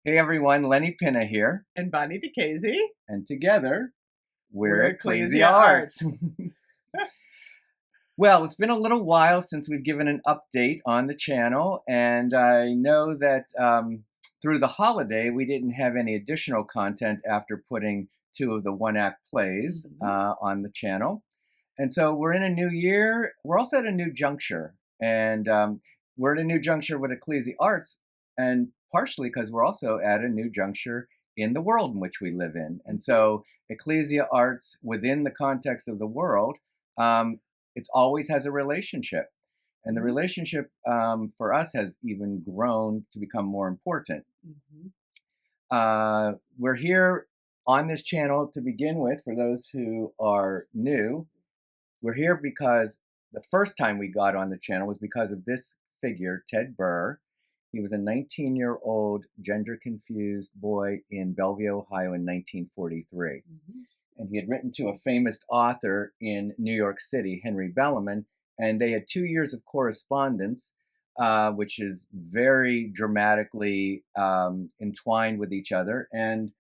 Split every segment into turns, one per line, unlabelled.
Hey everyone, Lenny Pinna here,
And Bonnie Diczhazy.
and together we're
We're
Ecclesia
Ecclesia
Arts.
Arts.
Well, it's been a little while since we've given an update on the channel, and I know that through the holiday we didn't have any additional content after putting two of the one-act plays on the channel. And so we're in a new year. We're also at a new juncture, and we're at a new juncture with Ecclesia Arts, and partially because we're also at a new juncture in the world in which we live in. And so Ecclesia Arts, within the context of the world, it always has a relationship. And the relationship for us has even grown to become more important. We're here on this channel to begin with, for those who are new. We're here because the first time we got on the channel was because of this figure, Ted Burr. He was a 19-year-old gender-confused boy in Bellevue, Ohio in 1943. And he had written to a famous author in New York City, Henry Bellamann, and they had 2 years of correspondence, which is very dramatically entwined with each other. And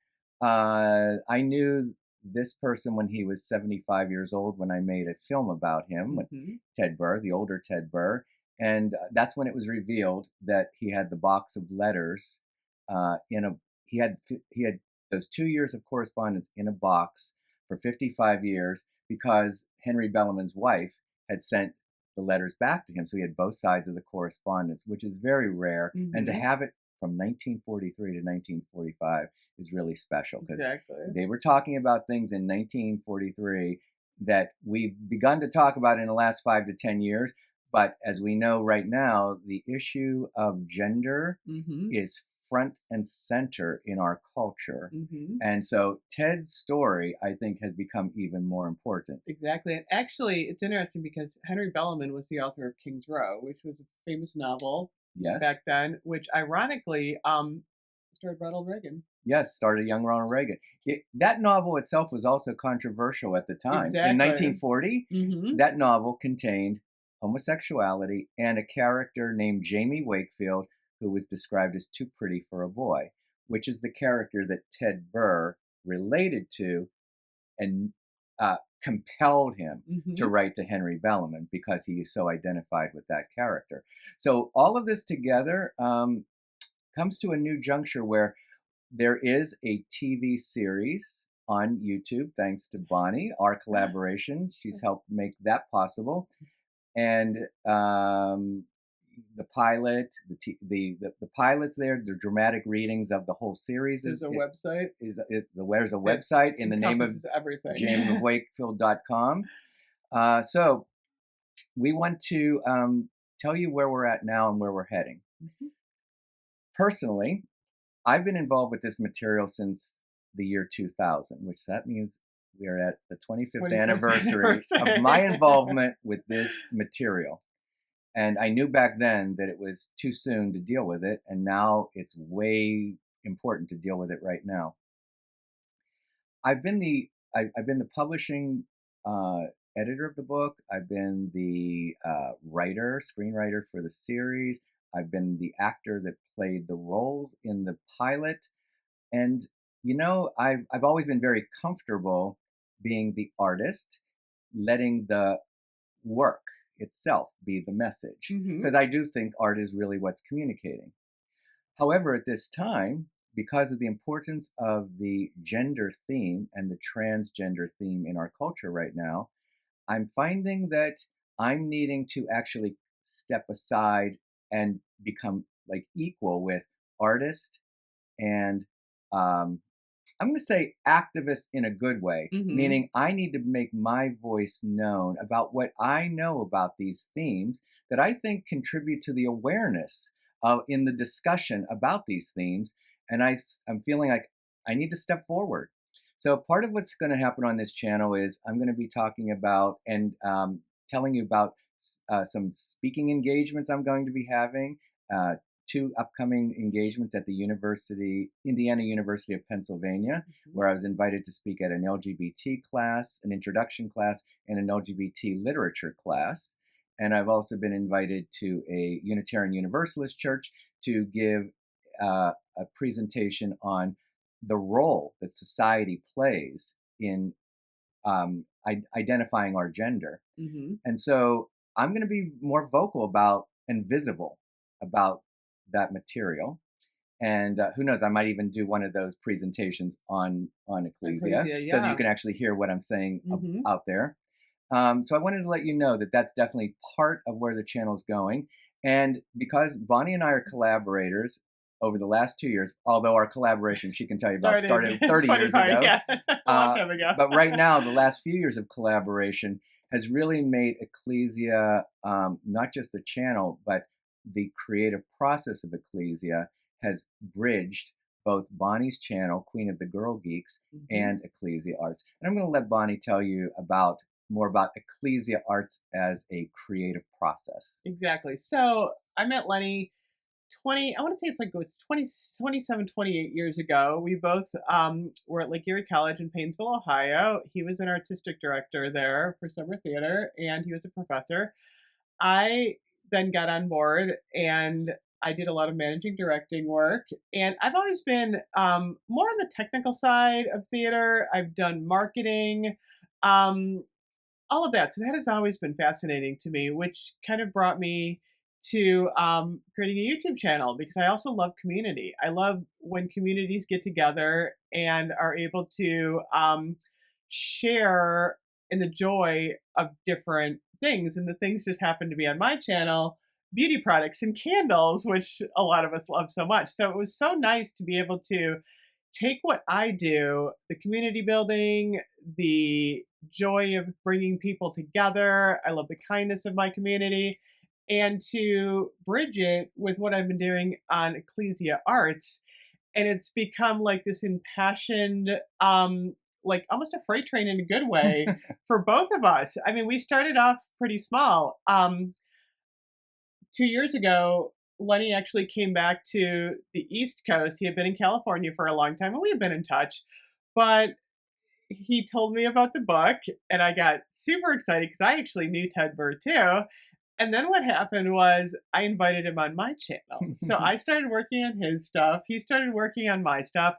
I knew this person when he was 75 years old when I made a film about him, with Ted Burr, the older Ted Burr. And that's when it was revealed that he had the box of letters he had those 2 years of correspondence in a box for 55 years because Henry Bellamann's wife had sent the letters back to him. So he had both sides of the correspondence, which is very rare. And to have it from 1943 to 1945 is really special because they were talking about things in 1943 that we've begun to talk about in the last 5 to 10 years. But as we know right now, the issue of gender is front and center in our culture. And so Ted's story, I think, has become even more important.
Exactly. And actually, it's interesting because Henry Bellamann was the author of King's Row, which was a famous novel back then, which ironically starred Ronald Reagan.
Yes, started young Ronald Reagan. That novel itself was also controversial at the time. In 1940, that novel contained homosexuality and a character named Jamie Wakefield, who was described as too pretty for a boy, which is the character that Ted Burr related to and compelled him to write to Henry Bellamann because he so identified with that character. So all of this together comes to a new juncture where there is a TV series on YouTube, thanks to Bonnie, our collaboration. She's helped make that possible. And the pilot, the pilots there, the dramatic readings of the whole series.
There's a website.
There's a website in the name of
everything.
JamesOfWakefield.com. So we want to tell you where we're at now and where we're heading. Personally, I've been involved with this material since the year 2000, which that means we are at the 25th anniversary of my involvement with this material. And I knew back then that it was too soon to deal with it, and now it's way important to deal with it right now. I've been the publishing editor of the book. I've been the screenwriter for the series. I've been the actor that played the roles in the pilot. And, you know, I've always been very comfortable being the artist, letting the work itself be the message, because I do think art is really what's communicating. However, at this time, because of the importance of the gender theme and the transgender theme in our culture right now, I'm finding that I'm needing to actually step aside and become like equal with artist and I'm going to say activist in a good way, meaning I need to make my voice known about what I know about these themes that I think contribute to the awareness in the discussion about these themes. And I'm feeling like I need to step forward. So part of what's going to happen on this channel is I'm going to be talking about and telling you about some speaking engagements I'm going to be having, 2 upcoming engagements at the Indiana University of Pennsylvania, where I was invited to speak at an LGBT class, an introduction class, and an LGBT literature class. And I've also been invited to a Unitarian Universalist church to give a presentation on the role that society plays in identifying our gender.
Mm-hmm.
And so I'm going to be more vocal about and visible about that material. And who knows, I might even do one of those presentations on Ecclesia, so that you can actually hear what I'm saying out there. So I wanted to let you know that that's definitely part of where the channel is going. And because Bonnie and I are collaborators over the last 2 years, although our collaboration, she can tell you about, started 30 years ago.
Yeah. A long time ago.
But right now, the last few years of collaboration has really made Ecclesia, not just the channel, but the creative process of Ecclesia has bridged both Bonnie's channel, Queen of the Girl Geeks, and Ecclesia Arts. And I'm going to let Bonnie tell you more about Ecclesia Arts as a creative process.
Exactly. So I met Lenny 27, 28 years ago. We both were at Lake Erie College in Painesville, Ohio. He was an artistic director there for summer theater, and he was a professor. I then got on board, and I did a lot of managing directing work. And I've always been more on the technical side of theater. I've done marketing, all of that. So that has always been fascinating to me, which kind of brought me to creating a YouTube channel, because I also love community. I love when communities get together and are able to share in the joy of different things. And the things just happen to be on my channel, beauty products and candles, which a lot of us love so much. So it was so nice to be able to take what I do, the community building, the joy of bringing people together. I love the kindness of my community, and to bridge it with what I've been doing on Ecclesia Arts. And it's become like this impassioned, like almost a freight train in a good way for both of us. I mean, we started off pretty small. 2 years ago, Lenny actually came back to the East Coast. He had been in California for a long time, and we had been in touch. But he told me about the book, and I got super excited because I actually knew Ted Burr too. And then what happened was I invited him on my channel. So I started working on his stuff. He started working on my stuff.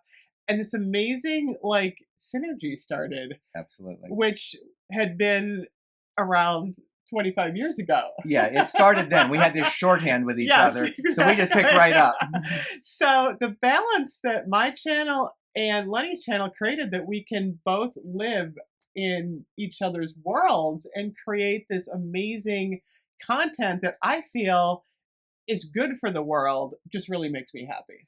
And this amazing synergy started.
Absolutely.
Which had been around 25 years ago.
Yeah, it started then. We had this shorthand with each other. Exactly. So we just picked right up.
So the balance that my channel and Lenny's channel created, that we can both live in each other's worlds and create this amazing content that I feel is good for the world, just really makes me happy.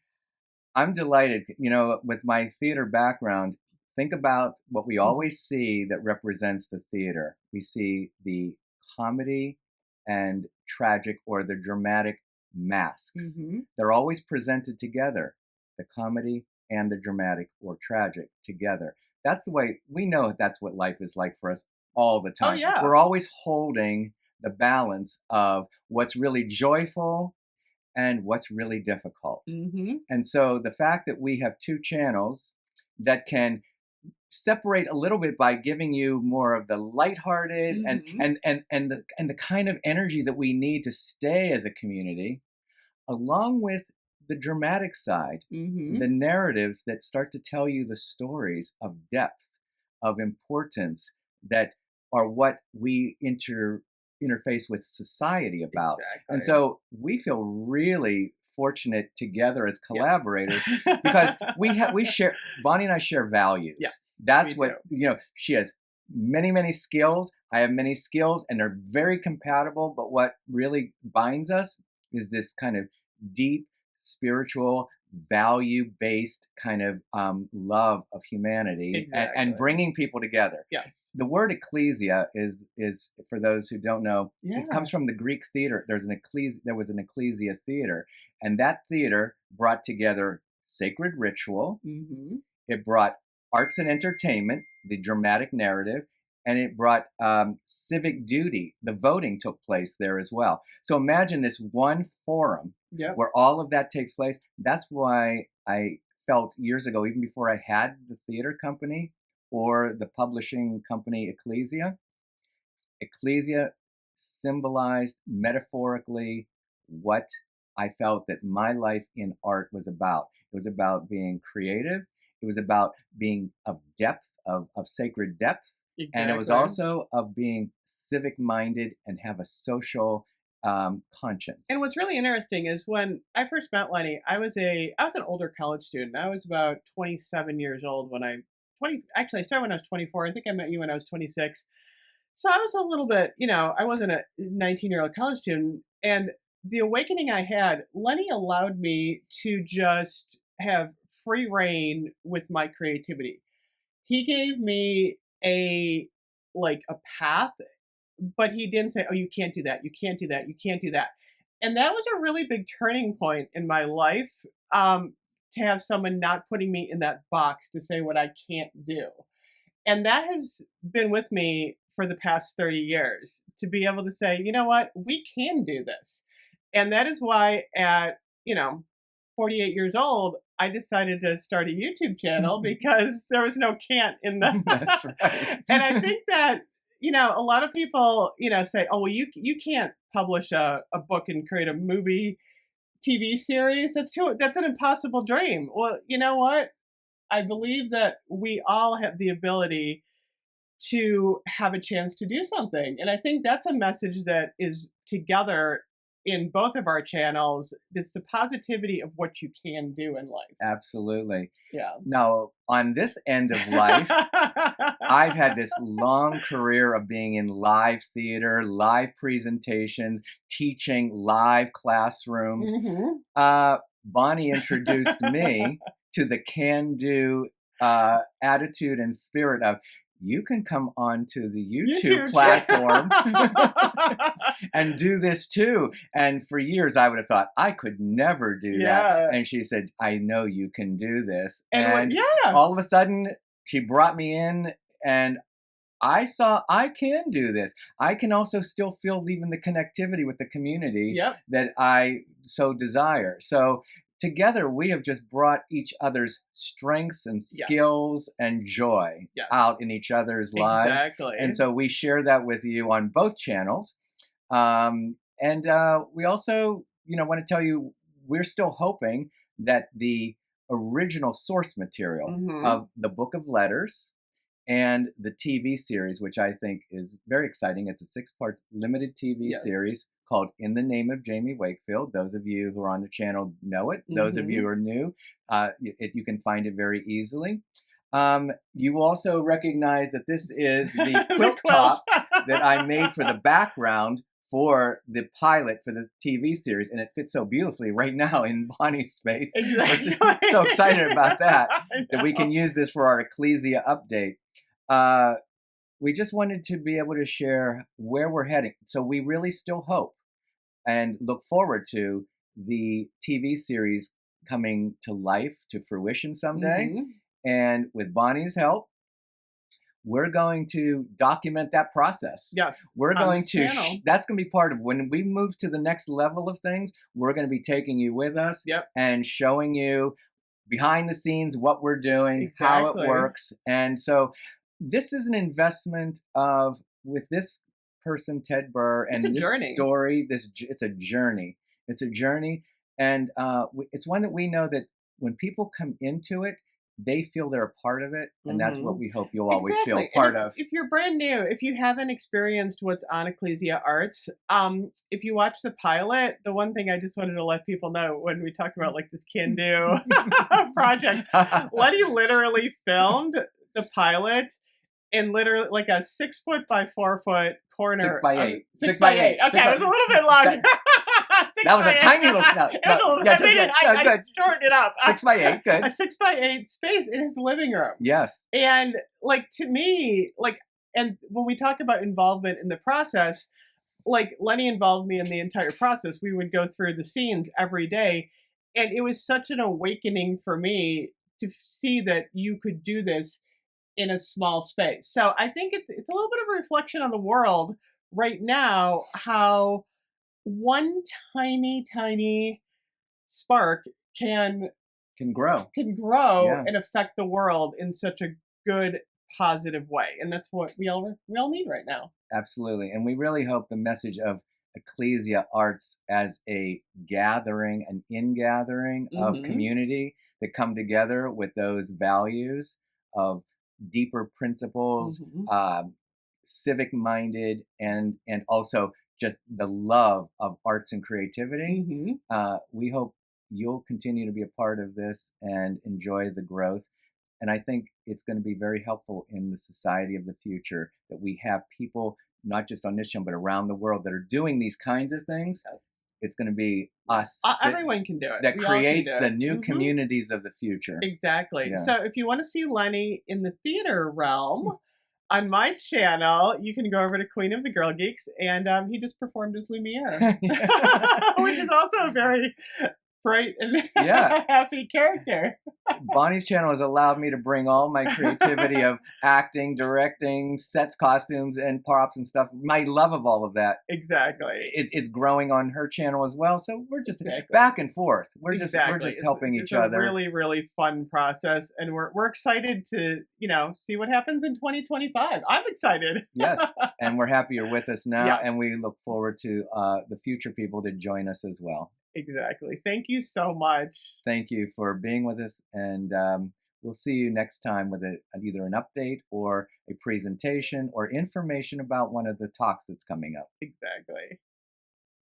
I'm delighted. With my theater background, think about what we always see that represents the theater. We see the comedy and tragic, or the dramatic masks. They're always presented together, the comedy and the dramatic or tragic together. That's the way we know that's what life is like for us all the time.
Oh, yeah.
We're always holding the balance of what's really joyful and what's really difficult. And so the fact that we have two channels that can separate a little bit by giving you more of the lighthearted and the kind of energy that we need to stay as a community, along with the dramatic side, the narratives that start to tell you the stories of depth, of importance, that are what we interface with society about. Exactly. And so we feel really fortunate together as collaborators because we share, Bonnie and I share values.
Yes,
that's what do. She has many skills, I have many skills, and they're very compatible, but what really binds us is this kind of deep spiritual, value-based kind of love of humanity. And bringing people together.
Yes.
The word ecclesia is for those who don't know, it comes from the Greek theater. There was an ecclesia theater, and that theater brought together sacred ritual. It brought arts and entertainment, the dramatic narrative, and it brought civic duty. The voting took place there as well. So imagine this one forum where all of that takes place. That's why I felt years ago, even before I had the theater company or the publishing company Ecclesia symbolized metaphorically what I felt that my life in art was about. It was about being creative. It was about being of depth, of sacred depth. And it was
Exactly.
also of being civic minded and have a social conscience.
And what's really interesting is when I first met Lenny, I was an older college student. I was about 27 years old when actually I started when I was 24. I think I met you when I was 26. So I was a little bit, I wasn't a 19-year-old college student. And the awakening I had, Lenny allowed me to just have free reign with my creativity. He gave me a path, but he didn't say, "Oh, you can't do that. You can't do that. You can't do that." And that was a really big turning point in my life, to have someone not putting me in that box to say what I can't do. And that has been with me for the past 30 years to be able to say, you know what, we can do this. And that is why at, 48 years old, I decided to start a YouTube channel because there was no can't in the.
That's right.
And I think that, a lot of people, say, oh, well, you can't publish a book and create a movie TV series. That's an impossible dream. Well, you know what? I believe that we all have the ability to have a chance to do something. And I think that's a message that is together in both of our channels. It's the positivity of what you can do in life.
Absolutely.
Yeah.
Now, on this end of life, I've had this long career of being in live theater, live presentations, teaching live classrooms.
Mm-hmm.
Bonnie introduced me to the can-do attitude and spirit of, you can come onto the YouTube platform and do this too. And for years, I would have thought, I could never do that. And she said, I know you can do this. And all of a sudden, she brought me in and I saw I can do this. I can also still feel even the connectivity with the community that I so desire. So together, we have just brought each other's strengths and skills and joy out in each other's lives.
Exactly.
And so we share that with you on both channels. And we also, want to tell you, we're still hoping that the original source material of the Book of Letters and the TV series, which I think is very exciting. It's a 6-part limited TV series called In the Name of Jamie Wakefield. Those of you who are on the channel know it. Those of you who are new, you can find it very easily. You also recognize that this is the quilt top that I made for the background for the pilot for the TV series, and it fits so beautifully right now in Bonnie's space.
Exactly.
We're so excited about that we can use this for our Ecclesia update. We just wanted to be able to share where we're heading. So we really still hope and look forward to the TV series coming to life, to fruition someday. And with Bonnie's help, we're going to document that process.
Yes.
We're going to, that's going to be part of when we move to the next level of things, we're going to be taking you with us and showing you behind the scenes what we're doing, how it works. And so this is an investment with this person, Ted Burr, and this story, it's a journey. It's a journey. And it's one that we know that when people come into it, they feel they're a part of it, and that's what we hope you'll always feel part of.
If you're brand new, if you haven't experienced what's on Ecclesia Arts, if you watch the pilot, the one thing I just wanted to let people know when we talk about like this can-do project, Lenny literally filmed the pilot in literally like a 6-foot by 4-foot corner.
6 by 8.
6 by 8. Okay, it was a little bit long.
That was a tiny little.
I shortened it up.
6 by 8, good.
A 6 by 8 space in his living room.
Yes.
And like to me, and when we talk about involvement in the process, like Lenny involved me in the entire process. We would go through the scenes every day, and it was such an awakening for me to see that you could do this in a small space. So I think it's a little bit of a reflection on the world right now, how one tiny spark can grow and affect the world in such a good, positive way. And that's what we all need right now.
Absolutely. And we really hope the message of Ecclesia arts as a gathering, an ingathering of
Mm-hmm.
community that come together with those values of deeper principles,
Mm-hmm.
civic minded, and also just the love of arts and creativity.
Mm-hmm.
We hope you'll continue to be a part of this and enjoy the growth. And I think it's going to be very helpful in the society of the future that we have people, not just on this show, but around the world, that are doing these kinds of things.
Yes.
It's going to be us
Everyone can do it.
that
We all can
creates
do
the
it.
new
Mhm.
communities of the future.
Exactly.
Yeah.
So if you want to see Lenny in the theater realm, on my channel, you can go over to Queen of the Girl Geeks, and he just performed as Lumiere, which is also a very bright and
Yeah.
happy character.
Bonnie's channel has allowed me to bring all my creativity of acting, directing, sets, costumes, and props and stuff. My love of all of that.
Exactly.
It's growing on her channel as well. So we're just
Exactly.
back and forth. We're
Exactly.
just helping
it's
each other.
It's a really, really fun process, and we're excited to see what happens in 2025. I'm excited.
Yes, and we're happy you're with us now,
Yes.
and we look forward to the future people to join us as well.
Exactly. Thank you so much.
Thank you for being with us, and we'll see you next time with either an update or a presentation or information about one of the talks that's coming up.
Exactly.